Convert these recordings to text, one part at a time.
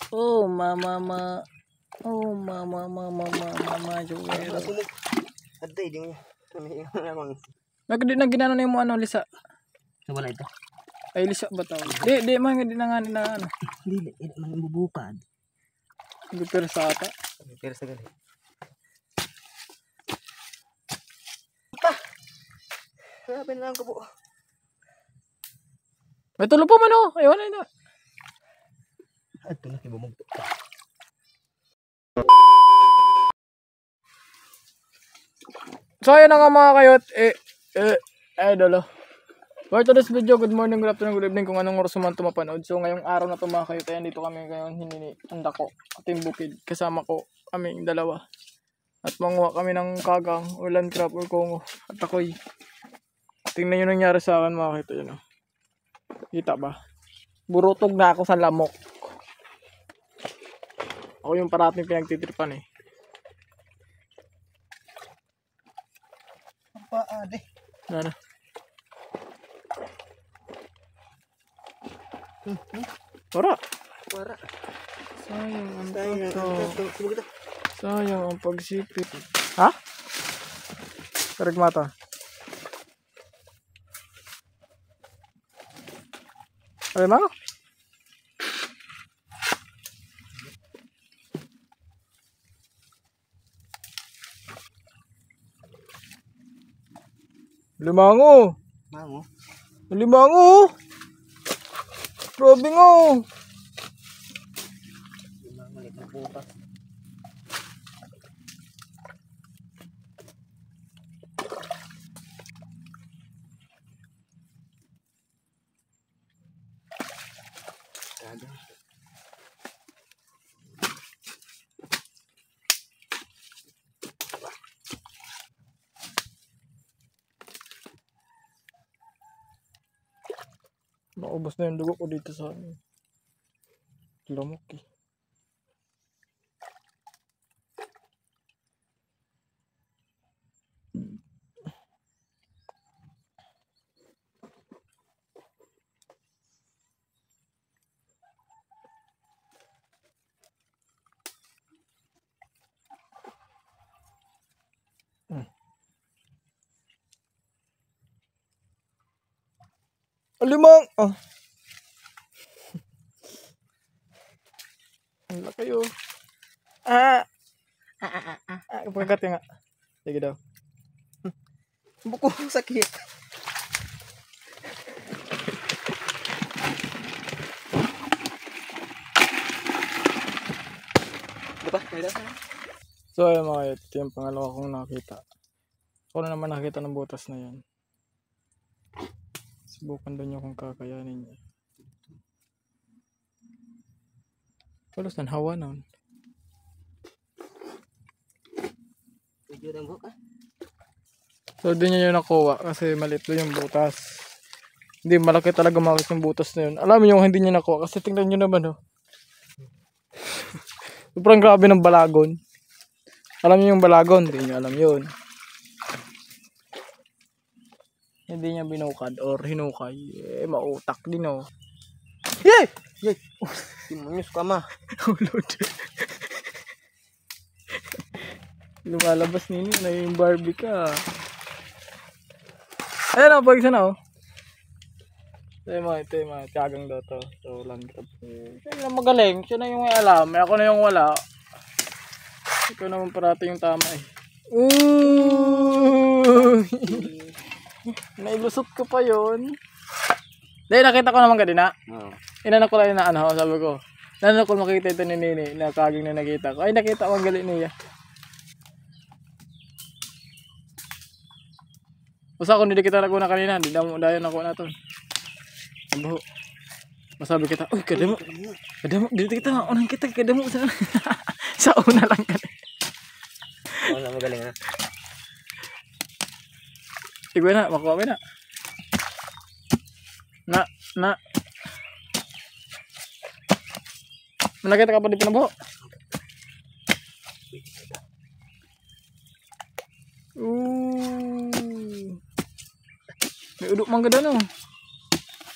Oh, mama. Oh, mama, Joel. Aday, di mo. Nagdi na ginano na mo ano, Lisa? Wala ito. Ay, Lisa ba tawag? Di man, hindi na nga na ano. Hindi, man bubukad. Hindi pero sa ata. Pero sa gali. Grabe na lang ko po. May tulo pa man oh. Ayun na. Ito na kibumog po. So ayun na nga mga kayot. Idol. For today's video, good morning, good afternoon, good evening kung anong oras man tumapanood. So ngayong araw na ito mga kayot, ayan dito kami ngayon hinihanda ko at yung bukid. Kasama ko kaming dalawa. At manguha kami ng kagang or land crab or kongo. At ako'y tingnan nyo nangyari sa akin mga kayot. Ayan, oh. Kita ba? Burutog na ako sa lamok. Ako yung parating pinagtitripan eh. Paade. Ano? Wala. Sayang ang pagto. Sayang ang pagsipit. Ha? Tarig mata. Ay mga? Limango. Mango. Limango. Grabe ngo. Limango lit na bukas. Kada. Naubos na yung dugo ko dito sa lamok eh. Alimang! Oh. Wala kayo. Pagkat nga. Sige daw. Buko sakit. Diba? So ayun mga kayot, ito yung pangalawa kong nakita. Ako na naman nakita ng butas na yan. Subukan doon nyo kung kakayanin niya. Palos nan hawa nun. Video ng buka. So doon nyo yung nakuha kasi maliit doon yung butas. Hindi, malaki talaga makit yung butas na yun. Alam niyo yung hindi nyo nakuha kasi tingnan nyo naman oh. Sobrang grabe ng balagon. Alam niyo yung balagon? Hindi nyo alam yun. Hindi niya binukad or hinukay. Mautak din oh. Yay! Yay! Simunyos ka ma. Ulod. Lumalabas nini na yung Barbie ka. Ayan o, pag isa na o. Ito yung mga tiyagang daw to. So, land crab. Siya na magaling. Siya na yung may alam. Ako na yung wala. Ikaw naman parati yung tama eh. Ooh! Nailusot ko pa yun. Dahil nakita ko naman kanina. Oo. Inanak ko lang na ano, sabi ko. Nanak ko makita ito ni Nini. Nakaging na nakita ko. Ay nakita ko ang galit niya. Basta kung hindi kita naguna kanina, hindi dayon ako na ito. Ang masabi kita, uy kadamo. Kadamo, dito kita, unang kita, kadamo sa sa una lang ka. Oo na magaling ha. Siguro na, makuha mo na. Nakita ka pa dito na buho. May udok man ganda no.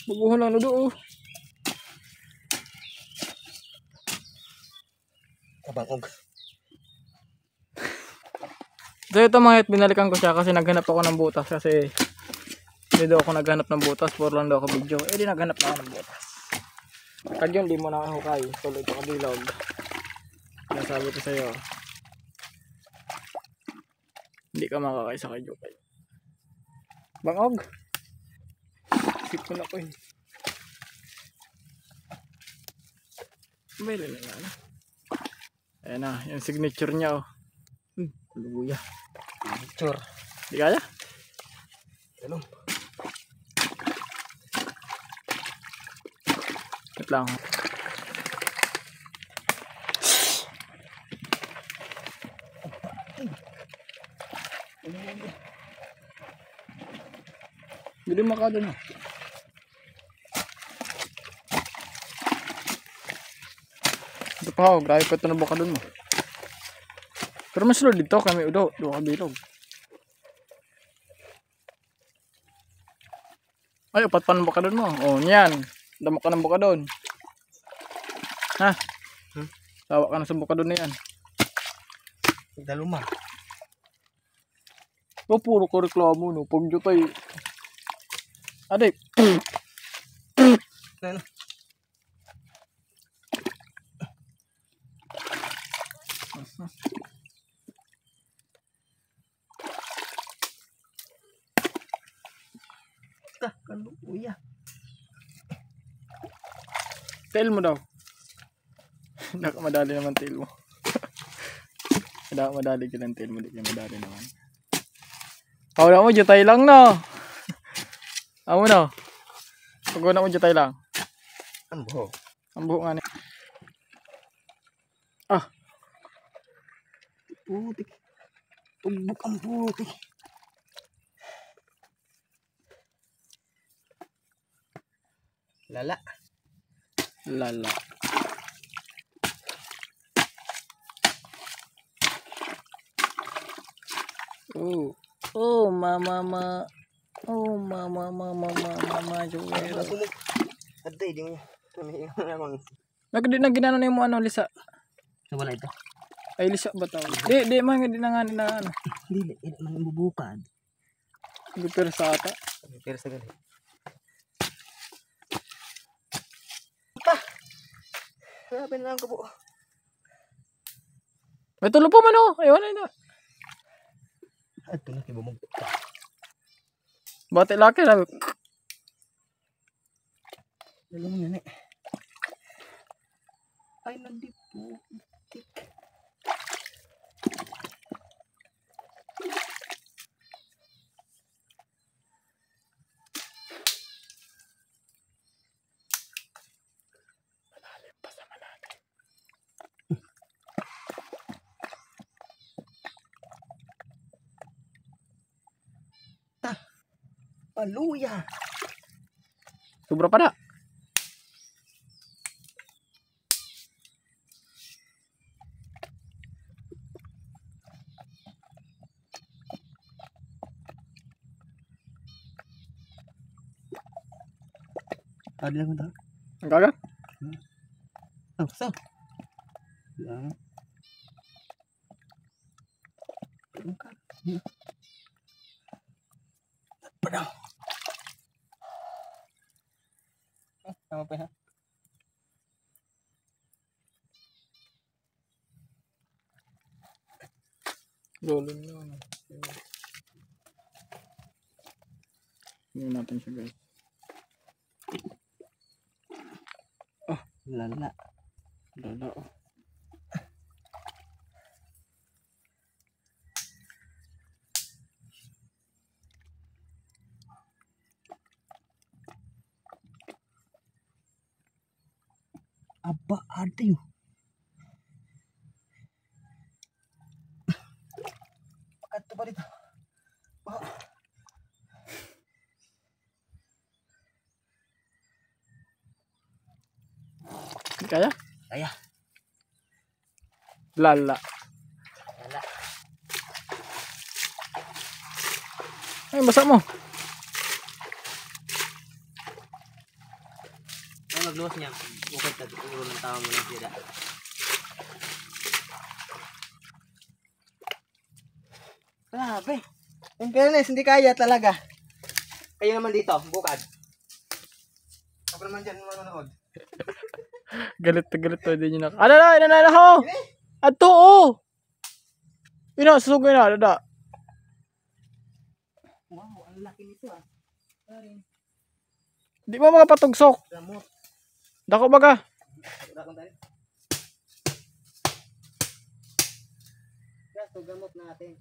Baguhan lang udok oh. Kabangog. So ito mga it, binalikan ko siya kasi naghanap ako ng butas kasi hindi daw ako naghanap ng butas, for lang daw ako video. Eh di naghanap na ako ng butas. Pag yun, di mo na hukay. Tuloy ito kabilog. Nasabi ko sa'yo. Hindi ka makakay sa kayo kay. Bangog. Sip ko na ko eh. Mayroon na ano. Ayan na, yung signature niya oh. Luya. Picture. Di kaya? Ano? Wait lang. Hindi makado na. Ito pa ako, grabe pa ito na baka dun mo. Pero mas load dito, kami udo, doon kabilog. Ay, upat pa ng baka dun mo. O, niyan. Damo ka ng baka dun. Ha? Tawa ka na sa baka dun na yan. Daluma. O, puro ko reklamo, no. Pag jutay. Aday. Ano? Kaluya. Tail mo daw. Nakamadali naman tail mo. Madali ka ng tail mo. Di ka madali naman. Wala mo, jutay lang no. Amo no. Pag wala mo, jutay lang. Ang buho. Ang buho nga ni. Ah. Putik. Tugbok ang putik. Lala. Lala. Oh. Oh, mama. Oh, mama, Joel. Nasunog. Aday, di mo. Tumihingan ako. Nagdi na ginano na mo ano, Lisa. So, wala ito. Ay, Lisa ba tawag? Di, man, hindi na nga na ano. Hindi, man bubukad. Hindi pero sa ata. Pero sa gali. Grabe na lang ko po. May tulo pa man oh. Ayun na. Ito na kibumog. Bate laki na. Dalawang yan eh. Ay, nandito. Malalim pa sa malalim. Paluya. Sobra pa na. Ada lang ito. Ang kagat? Oh, so. Lang. Padang. Tama pa ha? Rolling na. Tingnan natin siya guys. Lala. Lala oh. Aba, ada yun. Ato pa dito. Kaya? Kaya. Lala. Lala. Ay, basa mo. Ay, magluwas niya. Bukod ka. Uro ng tao mo lang sila. Grabe. In fairness, hindi kaya talaga. Kayo naman dito, bukad. Ako naman dyan manonood. Galit na galit to. Hindi nyo na. Ano na? Inanala ko! Ato oh! Ina, susugay na. Dada. Wow, ang laki nito ah. Sorry. Di mo mga patugsok. Gamot. Dako baga. Wala kang tayo. Ito, gamot natin.